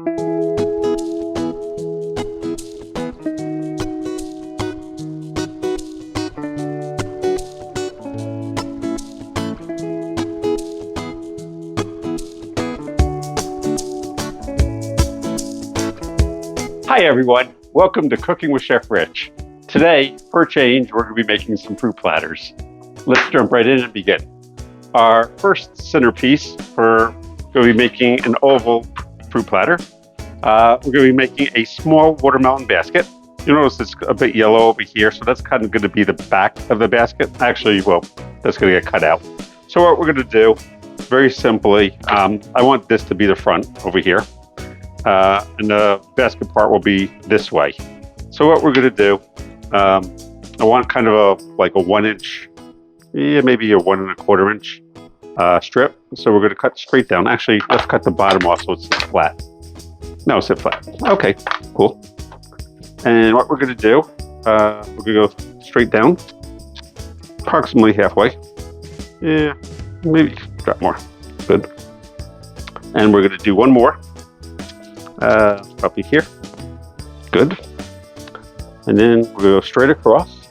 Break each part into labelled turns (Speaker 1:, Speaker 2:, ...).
Speaker 1: Hi everyone, welcome to Cooking with Chef Rich. Today, for a change, we're going to be making some fruit platters. Let's jump right in and begin. Our first centerpiece, we're going to be making an oval fruit platter. We're going to be making a small watermelon basket. You notice it's a bit yellow over here, so that's kind of going to be the back of the basket. Actually, well, that's going to get cut out. So what we're going to do, very simply, I want this to be the front over here. And the basket part will be this way. So what we're going to do, I want kind of like a 1 inch, maybe a 1 1/4 inch strip. So we're going to cut straight down. Actually, let's cut the bottom off so it's flat. No, sit flat. Okay, cool. And what we're going to do, we're going to go straight down, approximately halfway. Yeah, maybe drop more. Good. And we're going to do one more. Probably here. Good. And then we'll go straight across.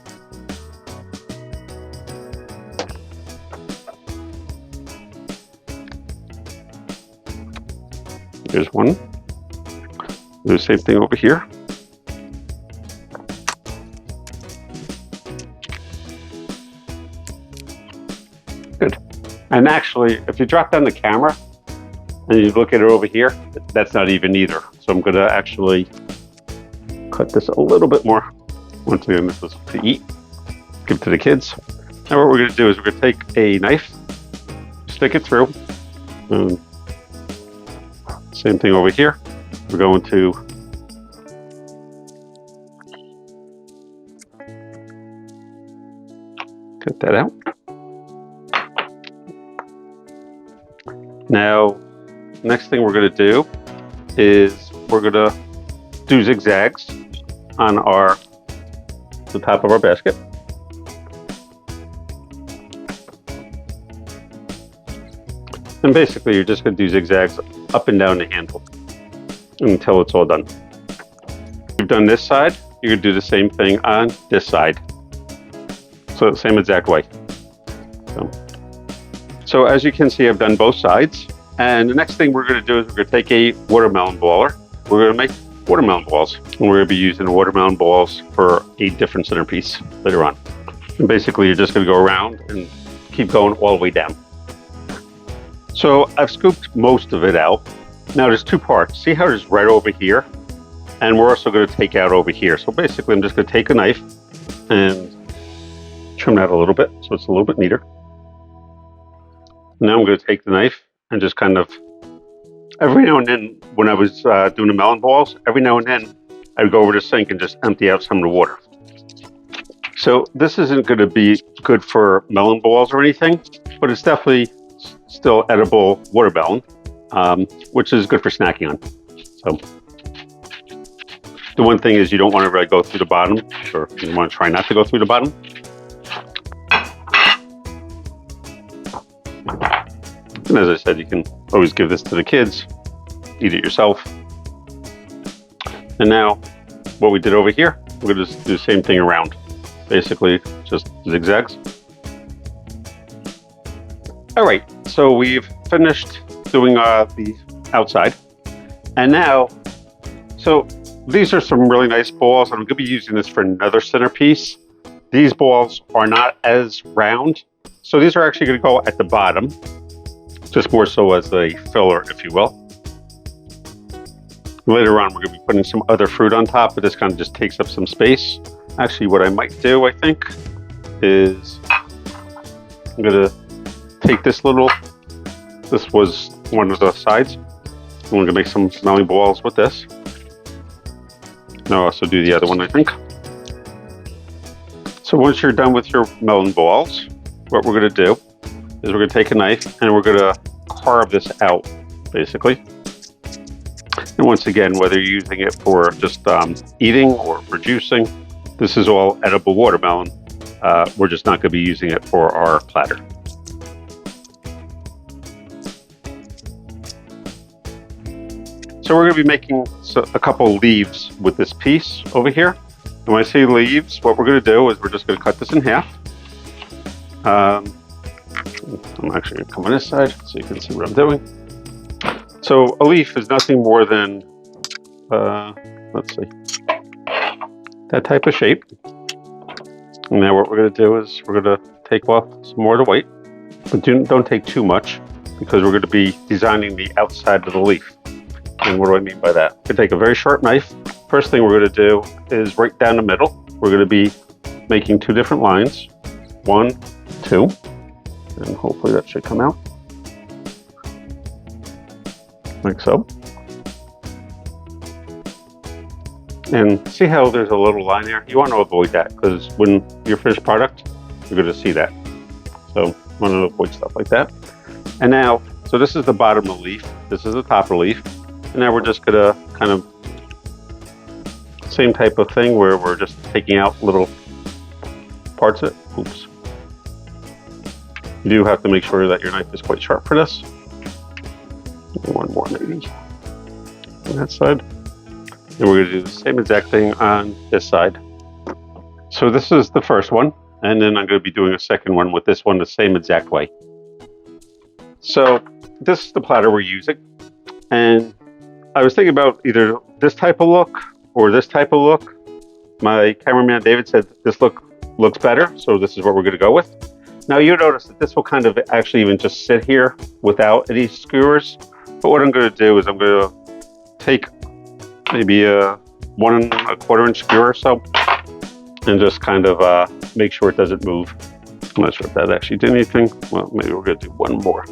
Speaker 1: Here's one. Do the same thing over here. Good. And actually, if you drop down the camera, and you look at it over here, that's not even either. So I'm gonna actually cut this a little bit more. Once again, this is to eat, give to the kids. Now what we're gonna do is we're gonna take a knife, stick it through. Same thing over here. We're going to cut that out. Now, next thing we're going to do is we're going to do zigzags on the top of our basket. And basically you're just going to do zigzags up and down the handle until it's all done. You've done this side, you're going to do the same thing on this side. So the same exact way. So as you can see, I've done both sides. And the next thing we're going to do is we're going to take a watermelon baller. We're going to make watermelon balls. And we're going to be using watermelon balls for a different centerpiece later on. And basically, you're just going to go around and keep going all the way down. So I've scooped most of it out. Now there's two parts. See how there's red over here? And we're also going to take out over here. So basically, I'm just going to take a knife and trim that a little bit so it's a little bit neater. Now I'm going to take the knife and just kind of, every now and then, when I was doing the melon balls, every now and then, I would go over the sink and just empty out some of the water. So this isn't going to be good for melon balls or anything, but it's definitely still edible watermelon, which is good for snacking on. So the one thing is you don't want to really go through the bottom, or you want to try not to go through the bottom. And as I said, you can always give this to the kids, eat it yourself. And now, what we did over here, we're going to just do the same thing around. Basically, just zigzags. All right, so we've finished doing the outside. And now, so these are some really nice balls. I'm going to be using this for another centerpiece. These balls are not as round. So these are actually going to go at the bottom. Just more so as a filler, if you will. Later on, we're going to be putting some other fruit on top, but this kind of just takes up some space. Actually, what I might do, I think, is I'm going to take this was one of the sides. I'm going to make some melon balls with this. And I'll also do the other one, I think. So once you're done with your melon balls, what we're going to do is we're going to take a knife and we're going to carve this out, basically. And once again, whether you're using it for just eating or for juicing, this is all edible watermelon. We're just not going to be using it for our platter. So we're going to be making a couple leaves with this piece over here. And when I say leaves, what we're going to do is we're just going to cut this in half. I'm actually going to come on this side so you can see what I'm doing. So a leaf is nothing more than, let's see, that type of shape. And now what we're going to do is we're going to take off some more of the white, but don't take too much because we're going to be designing the outside of the leaf. And what do I mean by that? You take a very sharp knife. First thing we're going to do is right down the middle. We're going to be making two different lines. 1, 2, and hopefully that should come out. Like so. And see how there's a little line there? You want to avoid that because when your finished product, you're going to see that. So you want to avoid stuff like that. And now, so this is the bottom of the leaf. This is the top of the leaf. And now we're just going to kind of, same type of thing where we're just taking out little parts of it. Oops. You do have to make sure that your knife is quite sharp for this. One more maybe on that side. And we're going to do the same exact thing on this side. So this is the first one, and then I'm going to be doing a second one with this one the same exact way. So this is the platter we're using, and I was thinking about either this type of look or this type of look. My cameraman David said this looks better, so this is what we're going to go with. Now you notice that this will kind of actually even just sit here without any skewers. But what I'm going to do is I'm going to take maybe a 1 1/4 inch skewer or so and just kind of make sure it doesn't move. I'm not sure if that actually did anything. Well, maybe we're going to do one more.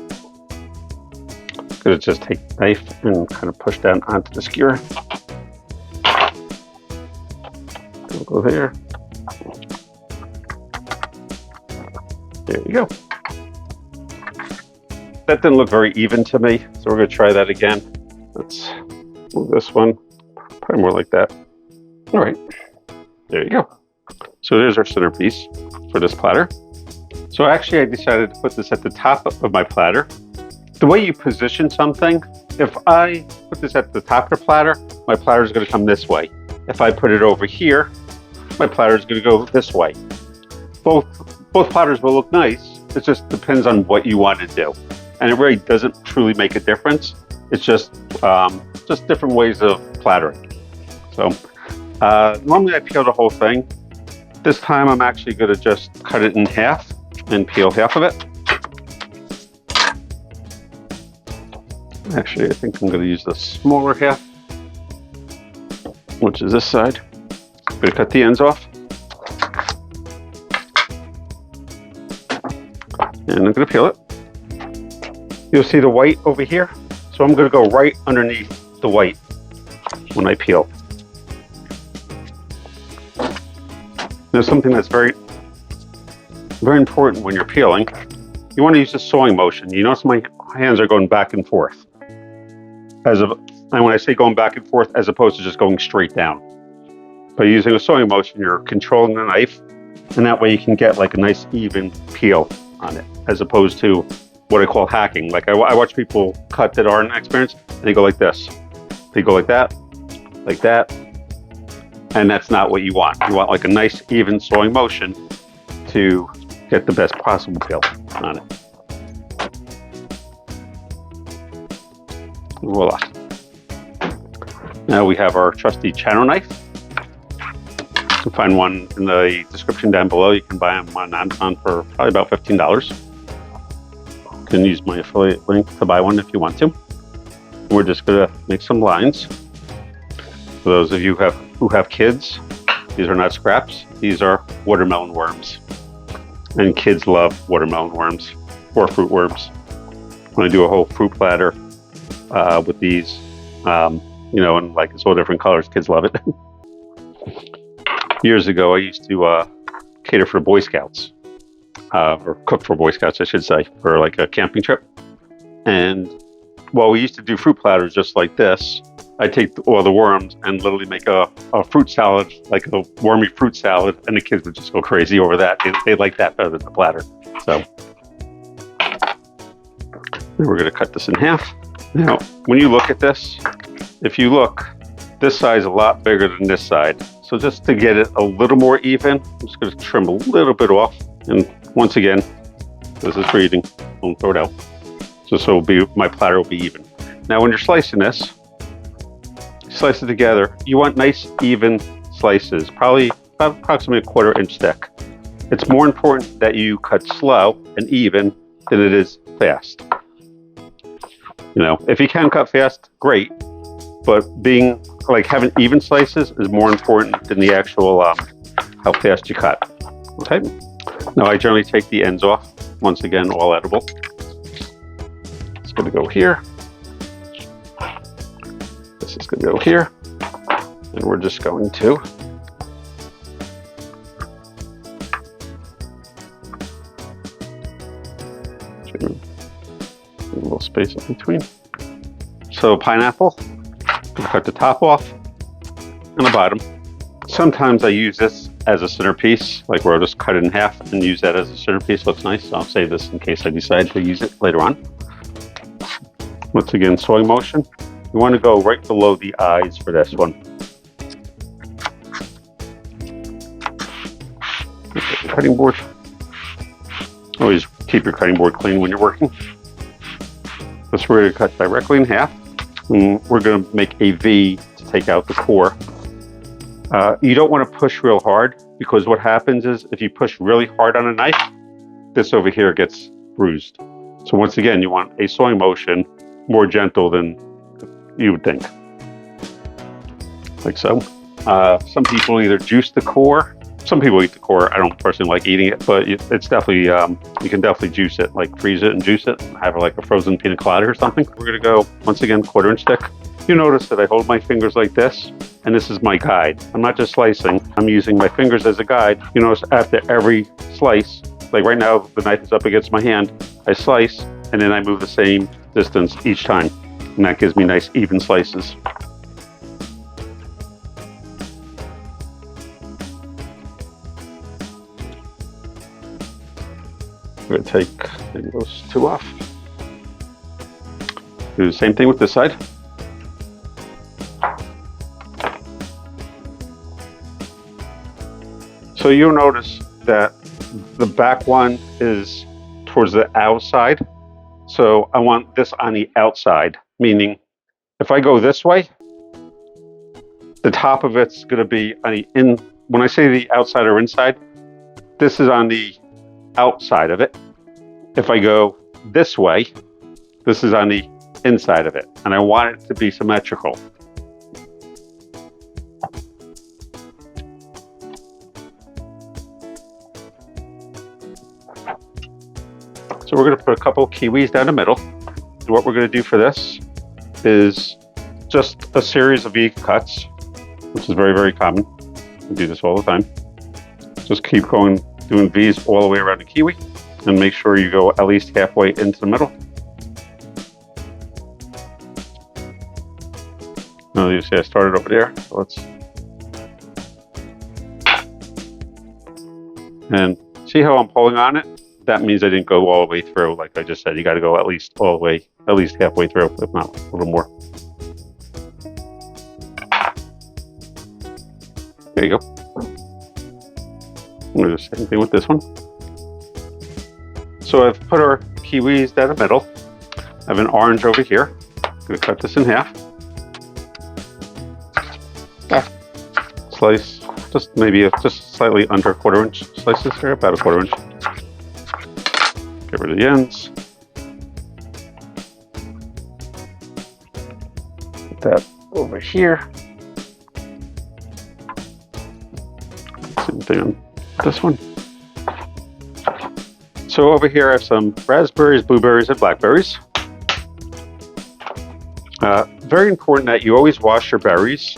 Speaker 1: I'm going to just take the knife and kind of push down onto the skewer. We'll go there. There you go. That didn't look very even to me, so we're going to try that again. Let's move this one, probably more like that. All right, there you go. So there's our centerpiece for this platter. So actually I decided to put this at the top of my platter. The way you position something, if I put this at the top of the platter, my platter is going to come this way. If I put it over here, my platter is going to go this way. Both platters will look nice. It just depends on what you want to do. And it really doesn't truly make a difference. It's just different ways of plattering. So normally I peel the whole thing. This time I'm actually going to just cut it in half and peel half of it. Actually, I think I'm going to use the smaller half, which is this side. I'm going to cut the ends off. And I'm going to peel it. You'll see the white over here. So I'm going to go right underneath the white when I peel. There's something that's very important when you're peeling. You want to use the sawing motion. You notice my hands are going back and forth. And when I say going back and forth, as opposed to just going straight down. By using a sawing motion, you're controlling the knife, and that way you can get like a nice even peel on it, as opposed to what I call hacking. Like I watch people cut that aren't experienced, and they go like this. They go like that, and that's not what you want. You want like a nice even sawing motion to get the best possible peel on it. Voila. Now we have our trusty channel knife. You can find one in the description down below. You can buy them on Amazon for probably about $15. You can use my affiliate link to buy one if you want to. We're just going to make some lines. For those of you who have kids, these are not scraps. These are watermelon worms. And kids love watermelon worms or fruit worms. When I do a whole fruit platter with these, and like it's all different colors, kids love it. Years ago, I used to cater for Boy Scouts, or cook for Boy Scouts, I should say, for like a camping trip. And while we used to do fruit platters just like this, I take all the worms and literally make a fruit salad, like a wormy fruit salad, and the kids would just go crazy over that. They like that better than the platter. So then we're going to cut this in half. Now, when you look at this, if you look, this side is a lot bigger than this side. So just to get it a little more even, I'm just going to trim a little bit off. And once again, this is for eating. Don't throw it out. So my platter will be even. Now when you're slicing this, slice it together. You want nice even slices, probably about approximately a 1/4 inch thick. It's more important that you cut slow and even than it is fast. You know, if you can cut fast, great. But having even slices is more important than the actual how fast you cut. Okay. Now I generally take the ends off. Once again, all edible. It's going to go here. This is going to go here. And we're just going to a little space in between. So pineapple, cut the top off and the bottom. Sometimes I use this as a centerpiece, like where I'll just cut it in half and use that as a centerpiece. Looks nice, so I'll save this in case I decide to use it later on. Once again, sewing motion. You want to go right below the eyes for this one. Cutting board. Always keep your cutting board clean when you're working. This we're going to cut directly in half. And we're going to make a V to take out the core. You don't want to push real hard, because what happens is if you push really hard on a knife, this over here gets bruised. So once again, you want a sewing motion more gentle than you would think. Like so. Some people either juice the core. Some people eat the core. I don't personally like eating it, but it's definitely, you can definitely juice it, like freeze it and juice it, and have it like a frozen pina colada or something. We're gonna go, once again, 1/4 inch thick. You notice that I hold my fingers like this, and this is my guide. I'm not just slicing, I'm using my fingers as a guide. You notice after every slice, like right now, the knife is up against my hand, I slice, and then I move the same distance each time. And that gives me nice even slices. We're going to take maybe those two off. Do the same thing with this side. So you'll notice that the back one is towards the outside. So I want this on the outside, meaning if I go this way, the top of it's going to be on the in. When I say the outside or inside, this is on the outside of it. If I go this way, this is on the inside of it, and I want it to be symmetrical. So we're going to put a couple of kiwis down the middle. And what we're going to do for this is just a series of V cuts, which is very, very common. We do this all the time. Just keep going, doing V's all the way around the kiwi, and make sure you go at least halfway into the middle. Now you see I started over there, so let's, and see how I'm pulling on it? That means I didn't go all the way through. Like I just said, you got to go at least all the way, at least halfway through, if not a little more. There you go. I'm going to do the same thing with this one. So I've put our kiwis down the middle. I have an orange over here. I'm going to cut this in half. Slice, just maybe just slightly under 1/4 inch slices here, about a 1/4 inch. Get rid of the ends. Put that over here. Same thing on this one. So over here I have some raspberries, blueberries, and blackberries. Very important that you always wash your berries.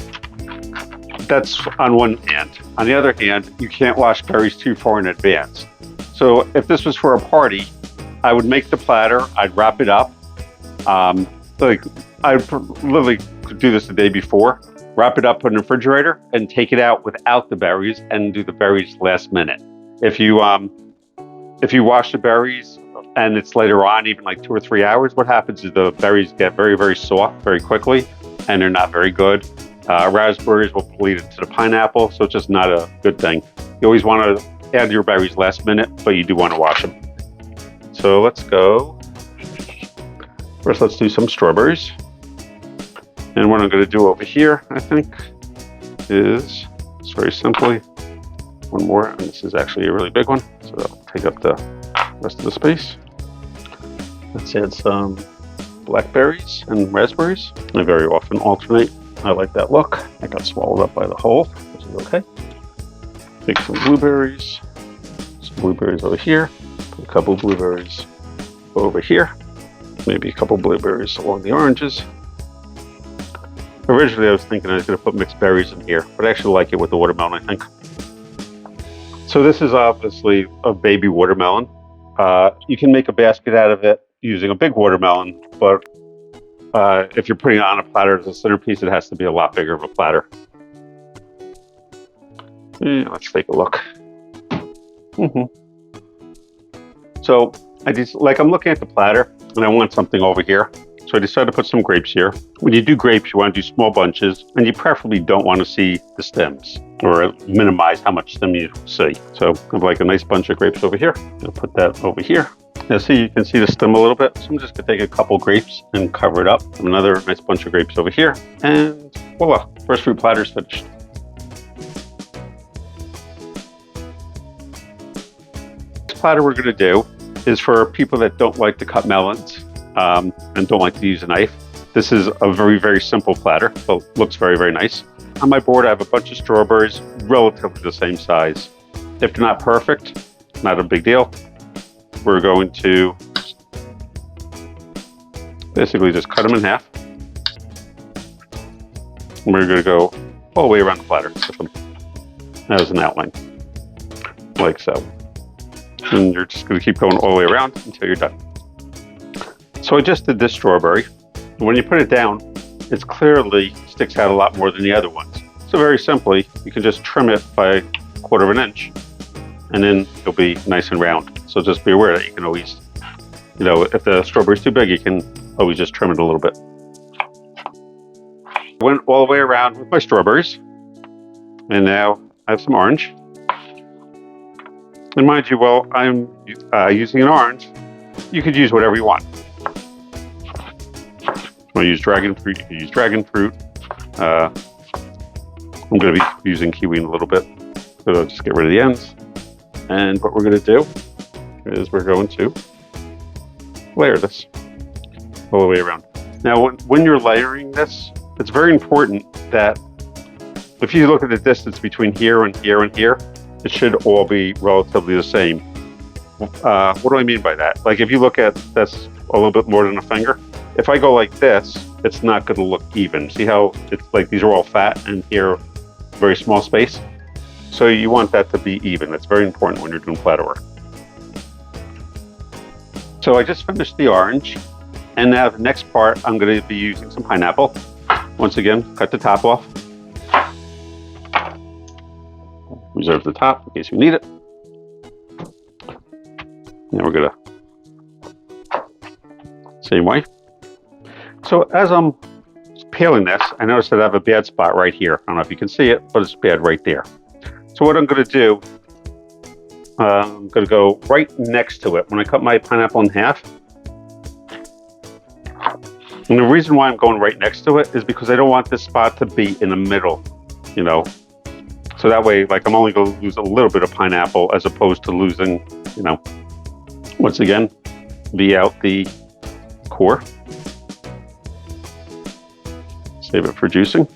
Speaker 1: That's on one hand. On the other hand, you can't wash berries too far in advance. So if this was for a party, I would make the platter, I'd wrap it up. Like I literally could do this the day before, wrap it up in the refrigerator and take it out without the berries and do the berries last minute. If you wash the berries and it's later on, even like 2 or 3 hours, what happens is the berries get very, very soft very quickly. and they're not very good. Raspberries will bleed into the pineapple, so it's just not a good thing. You always want to add your berries last minute, but you do want to wash them. So let's go. First, let's do some strawberries. And what I'm going to do over here, I think, is just very simply one more. And this is actually a really big one, so that'll take up the rest of the space. Let's add some blackberries and raspberries. I very often alternate. I like that look. I got swallowed up by the hole, which is okay. Take some blueberries over here. Put a couple blueberries over here. Maybe a couple blueberries along the oranges. Originally, I was thinking I was going to put mixed berries in here, but I actually like it with the watermelon, I think. So this is obviously a baby watermelon. You can make a basket out of it using a big watermelon, but if you're putting it on a platter as a centerpiece, it has to be a lot bigger of a platter. Yeah, let's take a look. So I'm looking at the platter and I want something over here. So I decided to put some grapes here. When you do grapes, you want to do small bunches, and you preferably don't want to see the stems or minimize how much stem you see. So I have like a nice bunch of grapes over here. I'll put that over here. Now see, you can see the stem a little bit. So I'm just gonna take a couple grapes and cover it up. Another nice bunch of grapes over here. And voila, first fruit platter's finished. This platter we're gonna do is for people that don't like to cut melons and don't like to use a knife. This is a very, very simple platter, but looks very, very nice. On my board, I have a bunch of strawberries, relatively the same size. If they're not perfect, not a big deal. We're going to basically just cut them in half. And we're going to go all the way around the platter with them as an outline, like so. And you're just going to keep going all the way around until you're done. So I just did this strawberry. When you put it down, it clearly sticks out a lot more than the other ones. So very simply, you can just trim it by 1/4 of an inch, and then it'll be nice and round. So just be aware that you can always, if the strawberry's too big, you can always just trim it a little bit. Went all the way around with my strawberries, and now I have some orange. And mind you, while I'm using an orange, you could use whatever you want. If you use dragon fruit, you can use dragon fruit. I'm going to be using kiwi in a little bit, so I'll just get rid of the ends. And what we're going to do is we're going to layer this all the way around. Now, when you're layering this, it's very important that if you look at the distance between here and here and here, it should all be relatively the same. What do I mean by that? Like if you look at this a little bit more than a finger, if I go like this, it's not going to look even. See how it's like these are all fat and here, very small space? So you want that to be even. It's very important when you're doing platter work. So I just finished the orange, and now the next part, I'm going to be using some pineapple. Once again, cut the top off. Reserve the top in case we need it. Now we're going to, same way. So as I'm peeling this, I noticed that I have a bad spot right here. I don't know if you can see it, but it's bad right there. So what I'm going to do, I'm going to go right next to it. When I cut my pineapple in half, and the reason why I'm going right next to it is because I don't want this spot to be in the middle, So that way, like I'm only going to lose a little bit of pineapple as opposed to losing, once again, out the core. Save it for juicing.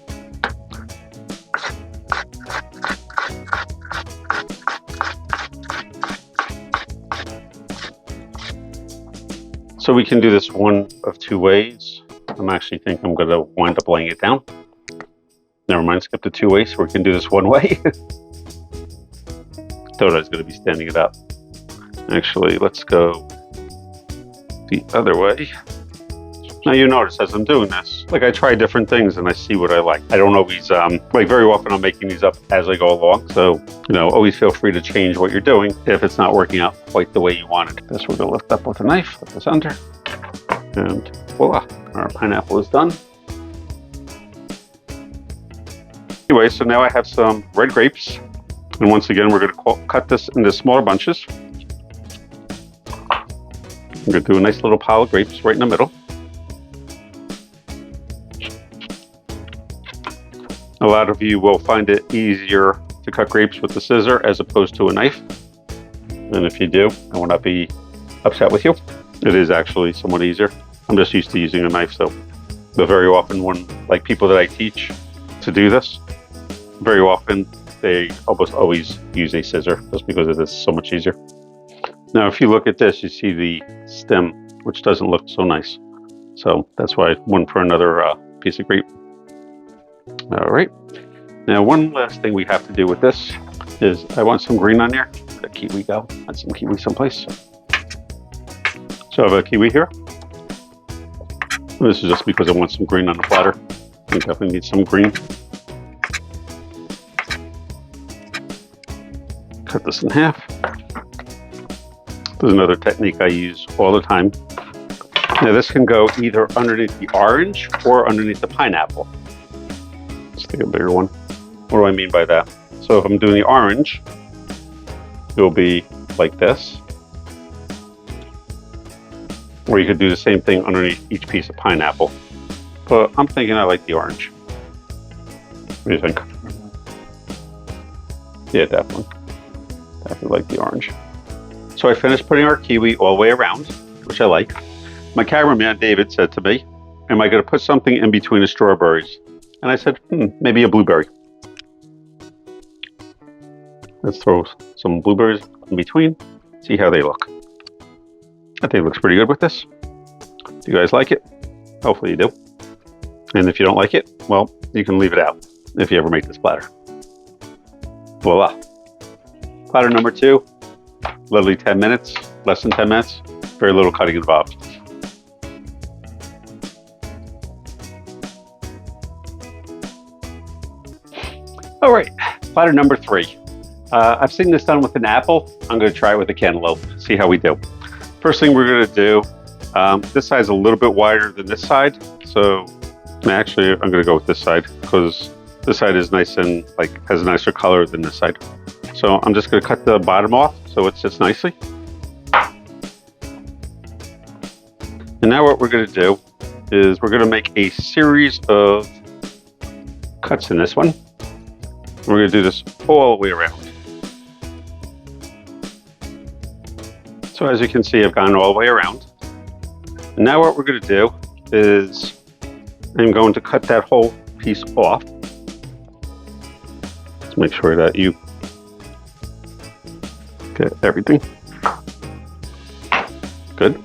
Speaker 1: So we can do this one of two ways. I'm actually think I'm going to wind up laying it down. Never mind, skip the two ways. We can do this one way. Thought I was going to be standing it up. Actually, let's go the other way. Now you notice as I'm doing this, like I try different things and I see what I like. I don't always, like very often I'm making these up as I go along. So, always feel free to change what you're doing if it's not working out quite the way you wanted. This we're gonna lift up with a knife, put this under, and voila, our pineapple is done. Anyway, so now I have some red grapes. And once again, we're going to cut this into smaller bunches. I'm going to do a nice little pile of grapes right in the middle. A lot of you will find it easier to cut grapes with the scissor as opposed to a knife. And if you do, I will not be upset with you. It is actually somewhat easier. I'm just used to using a knife, so. But very often when, like people that I teach to do this, very often they almost always use a scissor just because it is so much easier. Now, if you look at this, you see the stem, which doesn't look so nice. So that's why one for another piece of grape. All right. Now, one last thing we have to do with this is I want some green on there. Where'd the kiwi go? Add some kiwi someplace. So I have a kiwi here. And this is just because I want some green on the platter. We definitely need some green. Cut this in half. There's another technique I use all the time. Now this can go either underneath the orange or underneath the pineapple. Let's take a bigger one. What do I mean by that? So if I'm doing the orange, it'll be like this. Or you could do the same thing underneath each piece of pineapple. But I'm thinking I like the orange. What do you think? Yeah, definitely. Definitely like the orange. So I finished putting our kiwi all the way around, which I like. My cameraman, David, said to me, am I going to put something in between the strawberries? And I said, maybe a blueberry. Let's throw some blueberries in between, see how they look. I think it looks pretty good with this. Do you guys like it? Hopefully you do. And if you don't like it, well, you can leave it out if you ever make this platter. Voila. Platter number 2. Literally 10 minutes, less than 10 minutes, very little cutting involved. All right, platter number 3. I've seen this done with an apple. I'm going to try it with a cantaloupe, see how we do. First thing we're going to do, this side is a little bit wider than this side. So actually, I'm going to go with this side because this side is nice and has a nicer color than this side. So I'm just going to cut the bottom off so it sits nicely. And now what we're going to do is we're going to make a series of cuts in this one. We're going to do this all the way around. So as you can see, I've gone all the way around. And now what we're going to do is I'm going to cut that whole piece off. Let's make sure that you get everything. Good.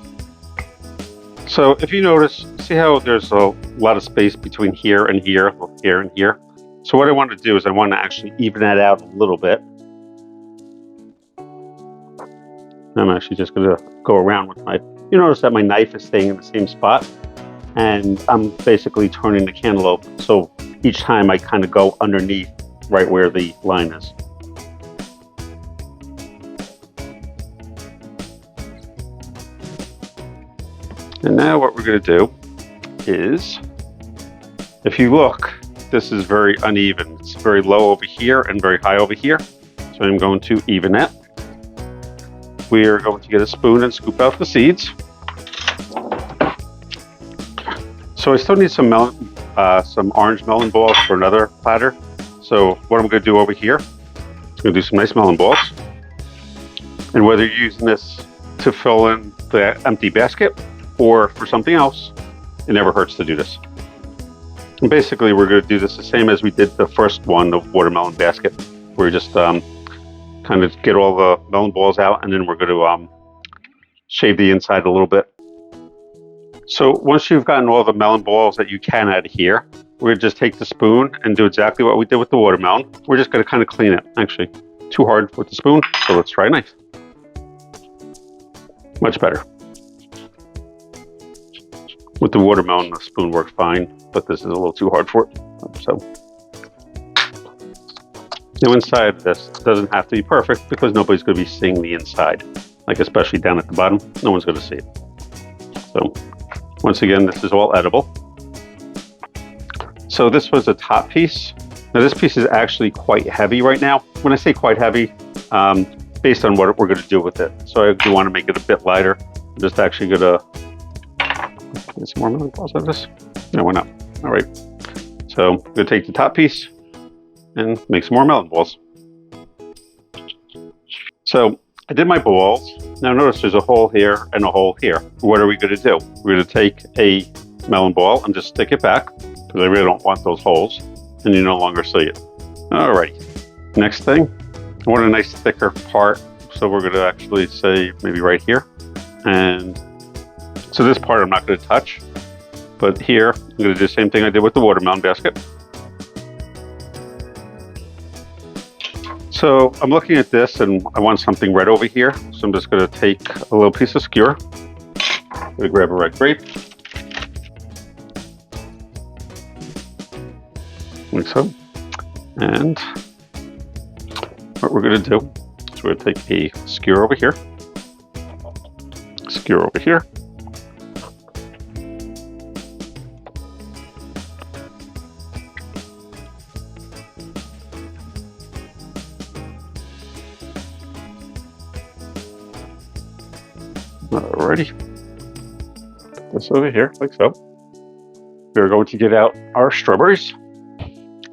Speaker 1: So if you notice, see how there's a lot of space between here and here, here and here. So what I want to do is I want to actually even that out a little bit. I'm actually just going to go around with my, you notice that my knife is staying in the same spot, and I'm basically turning the cantaloupe. So each time I kind of go underneath right where the line is. And now what we're going to do is, if you look, this is very uneven. It's very low over here and very high over here. So I'm going to even that. We are going to get a spoon and scoop out the seeds. So I still need some orange melon balls for another platter. So what I'm going to do over here, I'm going to do some nice melon balls. And whether you're using this to fill in the empty basket or for something else, it never hurts to do this. And basically, we're going to do this the same as we did the first one, the watermelon basket, where we just kind of get all the melon balls out, and then we're going to shave the inside a little bit. So once you've gotten all the melon balls that you can out of here, we're going to just take the spoon and do exactly what we did with the watermelon. We're just going to kind of clean it. Actually, too hard with the spoon, so let's try a knife. Much better. With the watermelon, the spoon worked fine, but this is a little too hard for it. So now inside of this doesn't have to be perfect because nobody's going to be seeing the inside, like especially down at the bottom. No one's going to see it. So once again, this is all edible. So this was a top piece. Now this piece is actually quite heavy right now. When I say quite heavy, based on what we're going to do with it. So I do want to make it a bit lighter. I'm just actually going to get some more melon balls out of this. No, why not? All right. So I'm going to take the top piece and make some more melon balls. So I did my balls. Now notice there's a hole here and a hole here. What are we going to do? We're going to take a melon ball and just stick it back because I really don't want those holes, and you no longer see it. Alrighty. Next thing, I want a nice thicker part, so we're going to actually say maybe right here. And so this part I'm not going to touch, but here I'm going to do the same thing I did with the watermelon basket. So I'm looking at this and I want something red over here. So I'm just going to take a little piece of skewer. I'm going to grab a red grape. Like so. And what we're going to do is we're going to take a skewer over here. Skewer over here. Alrighty, put this over here, like so. We're going to get out our strawberries.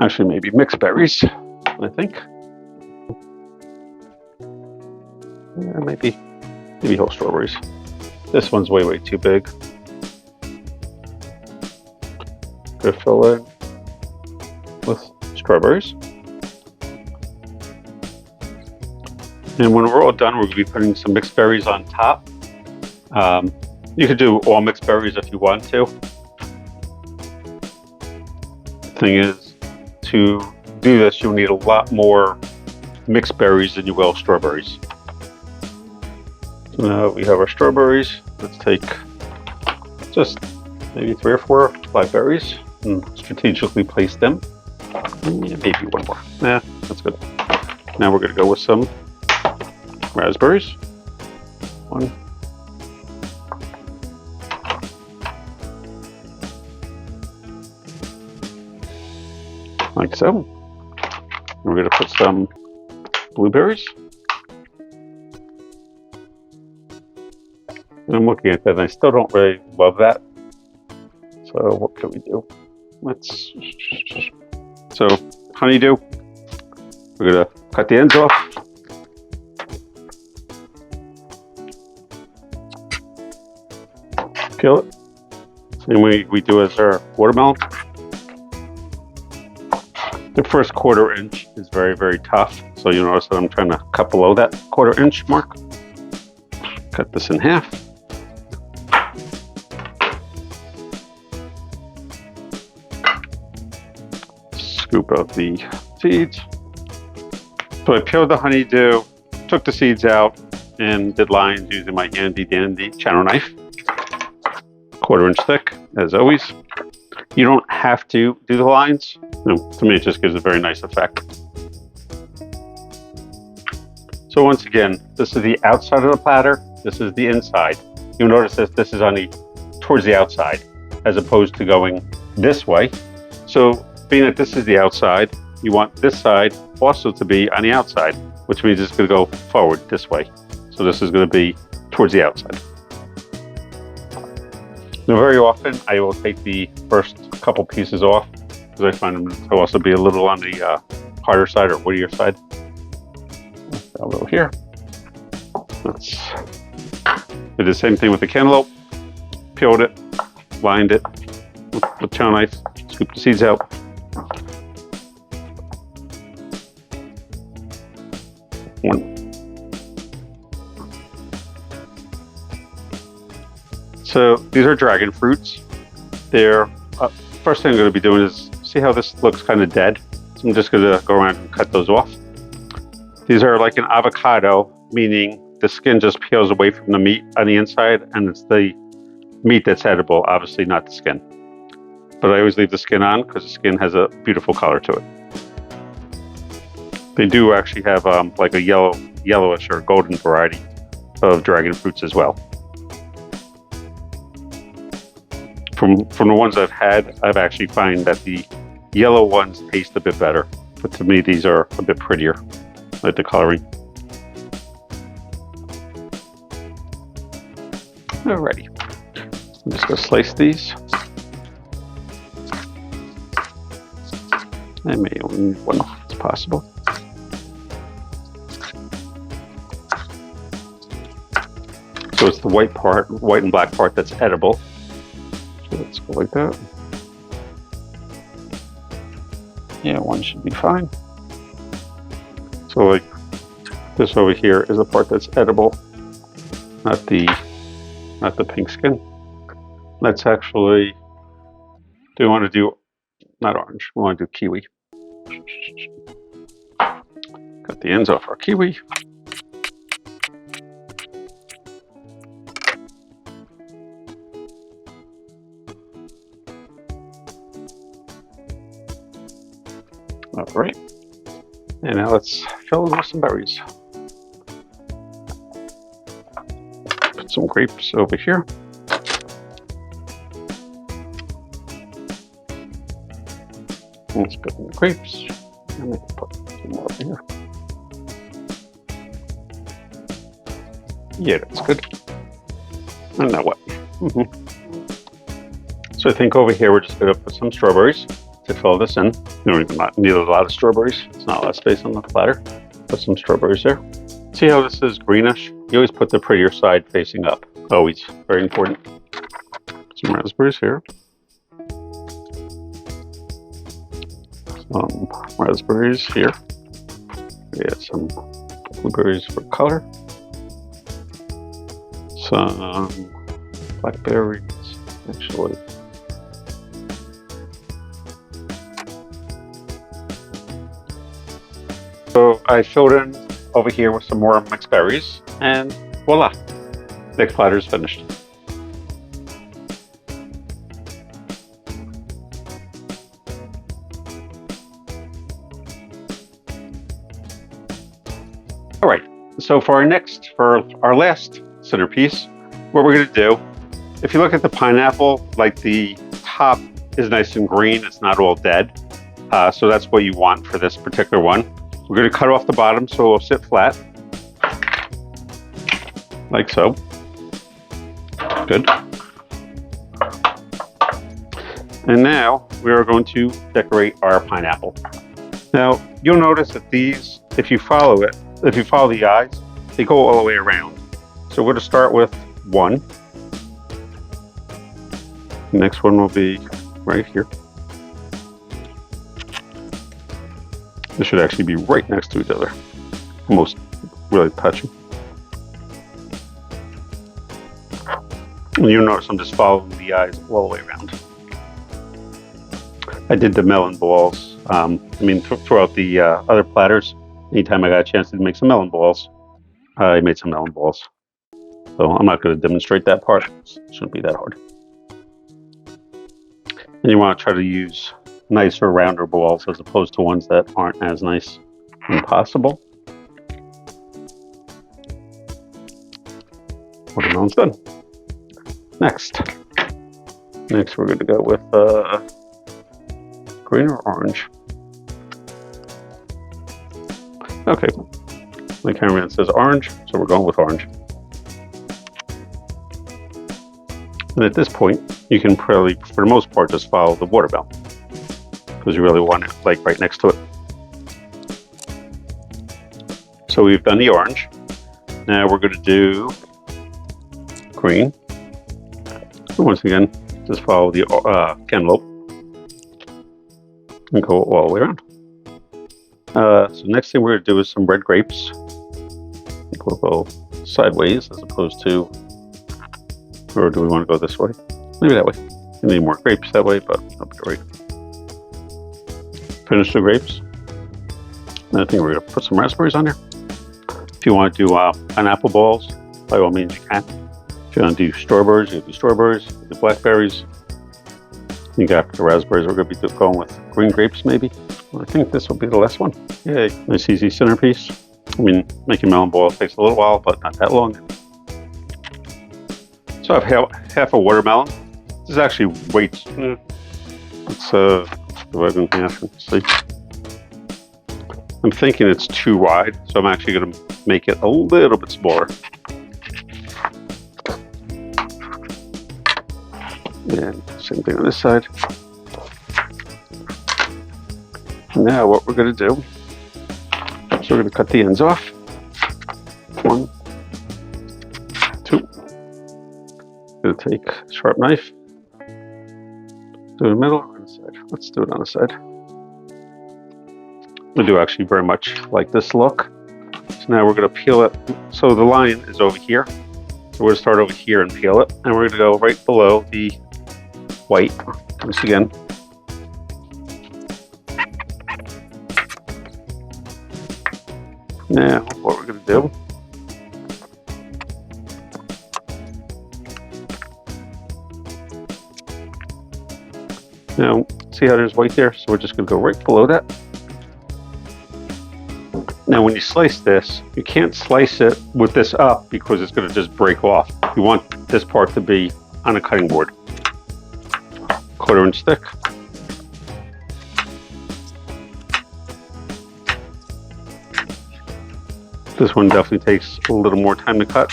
Speaker 1: Actually, maybe mixed berries, I think. Yeah, maybe whole strawberries. This one's way too big. Gonna fill in with strawberries. And when we're all done, we're going to be putting some mixed berries on top. You could do all mixed berries if you want to. The thing is, to do this, you'll need a lot more mixed berries than you will strawberries. So now we have our strawberries. Let's take just maybe 3 or 4 live berries and strategically place them. Yeah, maybe one more. Yeah, that's good. Now we're going to go with some raspberries. 1. Like so. We're going to put some blueberries. And I'm looking at that and I still don't really love that. So what can we do? So honeydew. We're going to cut the ends off. Peel it. Same way we do as our watermelon. The first 1/4 inch is very tough, so you'll notice that I'm trying to cut below that 1/4 inch mark. Cut this in half. Scoop out the seeds. So I peeled the honeydew, took the seeds out, and did lines using my handy dandy channel knife. 1/4 inch thick, as always. You don't have to do the lines. No, to me, it just gives a very nice effect. So once again, this is the outside of the platter. This is the inside. You'll notice that this is on towards the outside, as opposed to going this way. So being that this is the outside, you want this side also to be on the outside, which means it's going to go forward this way. So this is going to be towards the outside. Now, very often I will take the first couple pieces off because I find them to also be a little on the harder side or woodier side. A little here. We did the same thing with the cantaloupe. Peeled it, lined it with channel knife, scoop the seeds out. One. So these are dragon fruits. They're first thing I'm going to be doing is see how this looks kind of dead. So I'm just going to go around and cut those off. These are like an avocado, meaning the skin just peels away from the meat on the inside, and it's the meat that's edible, obviously not the skin. But I always leave the skin on because the skin has a beautiful color to it. They do actually have like a yellowish or golden variety of dragon fruits as well. From the ones I've had, I've actually find that the yellow ones taste a bit better, but to me these are a bit prettier, like the coloring. Alrighty, I'm just gonna slice these. I may only need one if it's possible. So it's the white part, white and black part that's edible. So let's go like that. Yeah, one should be fine. So like this over here is the part that's edible, not the pink skin. Let's actually, do we want to do, not orange, we want to do kiwi. Cut the ends off our kiwi. All right, and now let's fill in with some berries. Put some grapes over here. Let's put in the grapes. And maybe put some more over here. Yeah, that's good. And now what? So I think over here we're just going to put some strawberries to fill this in. You don't even need a lot of strawberries. It's not a lot of space on the platter. Put some strawberries there. See how this is greenish? You always put the prettier side facing up. Always, very important. Some raspberries here. Some raspberries here. We add some blueberries for color. Some blackberries, actually. So I filled in over here with some more mixed berries, and voila, next platter is finished. All right, so for our last centerpiece, what we're going to do, if you look at the pineapple, like the top is nice and green, it's not all dead. So that's what you want for this particular one. We're going to cut off the bottom so it will sit flat, like so. Good. And now we are going to decorate our pineapple. Now you'll notice that these, if you follow the eyes, they go all the way around. So we're going to start with one. The next one will be right here. This should actually be right next to each other, almost really touching. And you'll notice I'm just following the eyes all the way around. I did the melon balls. Throughout the other platters, anytime I got a chance to make some melon balls, I made some melon balls. So I'm not going to demonstrate that part. It shouldn't be that hard. And you want to try to use nicer, rounder balls as opposed to ones that aren't as nice and possible. Watermelon's done. Next we're going to go with green or orange. Okay, my cameraman says orange, so we're going with orange. And at this point, you can probably, for the most part, just follow the watermelon, because you really want it like right next to it. So we've done the orange. Now we're going to do green. And once again, just follow the cantaloupe and go all the way around. So next thing we're going to do is some red grapes. I think we'll go sideways as opposed to, or do we want to go this way? Maybe that way. We need more grapes that way, but that'll be great. Finish the grapes. And I think we're going to put some raspberries on there. If you want to do pineapple balls, by all means you can. If you want to do strawberries, you can do strawberries. You can do blackberries. I think after the raspberries, we're going to be going with green grapes, maybe. Well, I think this will be the last one. Yay, nice easy centerpiece. I mean, making melon balls takes a little while, but not that long. So I have half a watermelon. This is actually way, let's Divide it in half and see. I'm thinking it's too wide, so I'm actually going to make it a little bit smaller. And same thing on this side. Now what we're going to do, so we're going to cut the ends off. 1, 2. Going to take a sharp knife, do it in the middle or on the side. Let's do it on the side. I do actually very much like this look. So now we're going to peel it. So the line is over here. So we're going to start over here and peel it. And we're going to go right below the white once again. Now what we're going to do, now see how there's white there? So we're just going to go right below that. Now when you slice this, you can't slice it with this up because it's going to just break off. You want this part to be on a cutting board. 1/4 inch thick. This one definitely takes a little more time to cut.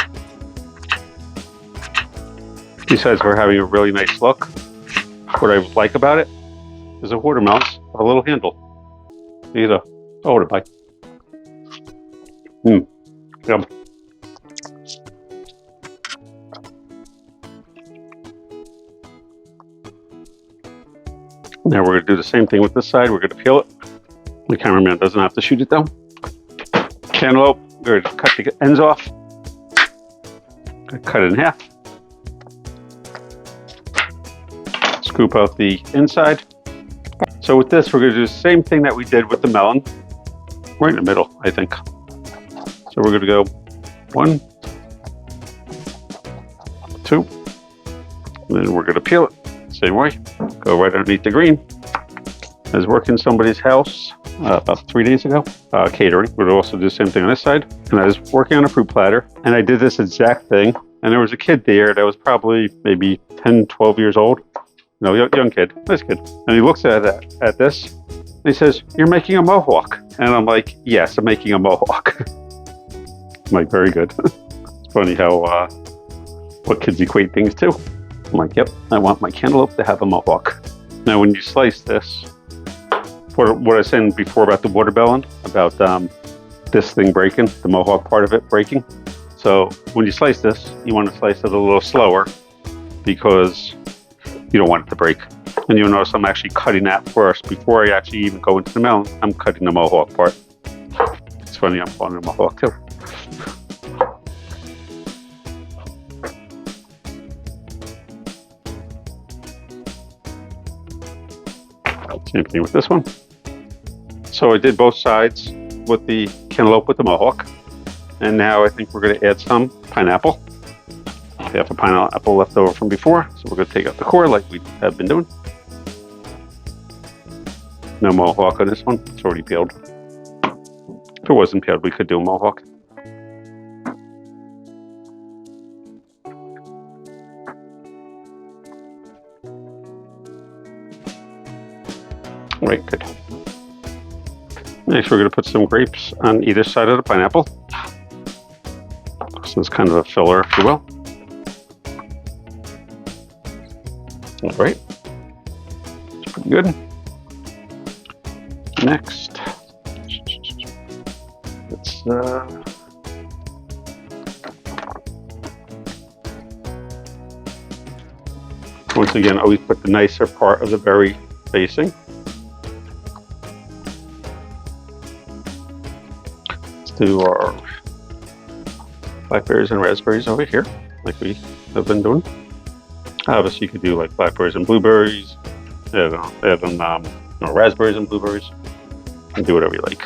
Speaker 1: Besides for having a really nice look, what I like about it is the watermelons have a little handle. You know, oh, to bite. Yum. Now we're going to do the same thing with this side. We're going to peel it. The cameraman doesn't have to shoot it though. Cantaloupe, we're going to cut the ends off. Cut it in half. Scoop out the inside. So with this, we're going to do the same thing that we did with the melon. Right in the middle, I think. So we're going to go 1, 2, and then we're going to peel it. Same way. Go right underneath the green. I was working in somebody's house about 3 days ago, catering. We'd also do the same thing on this side. And I was working on a fruit platter, and I did this exact thing. And there was a kid there that was probably maybe 10, 12 years old. You know, young kid, nice kid. And he looks at this, and he says, "You're making a mohawk." And I'm like, "Yes, I'm making a mohawk." I'm like, very good. It's funny how what kids equate things to. I'm like, yep, I want my cantaloupe to have a mohawk. Now, when you slice this, what I was saying before about the watermelon, about this thing breaking, the mohawk part of it breaking. So when you slice this, you want to slice it a little slower because you don't want it to break. And you'll notice I'm actually cutting that first before I actually even go into the melon. I'm cutting the mohawk part. It's funny, I'm calling it a mohawk too. Same thing with this one. So I did both sides with the cantaloupe with the mohawk. And now I think we're going to add some pineapple. We have a pineapple left over from before, so we're going to take out the core like we have been doing. No mohawk on this one, it's already peeled. If it wasn't peeled, we could do a mohawk. All right, good. Next, we're going to put some grapes on either side of the pineapple. So it's kind of a filler, if you will. All right, it's pretty good. Next, let's once again, always put the nicer part of the berry facing. Let's do our blackberries and raspberries over here, like we have been doing. Obviously, you could do like blackberries and blueberries, raspberries and blueberries, and do whatever you like.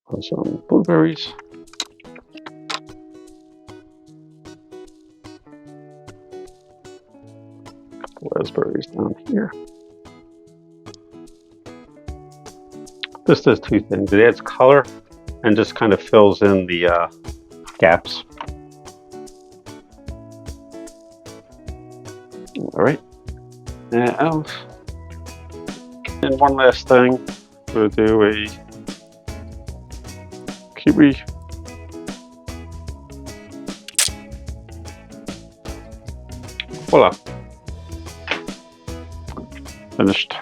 Speaker 1: Put some blueberries. Raspberries down here. This does two things. It adds color and just kind of fills in the gaps. All right. And one last thing, we'll do a kiwi. Voila. Finished.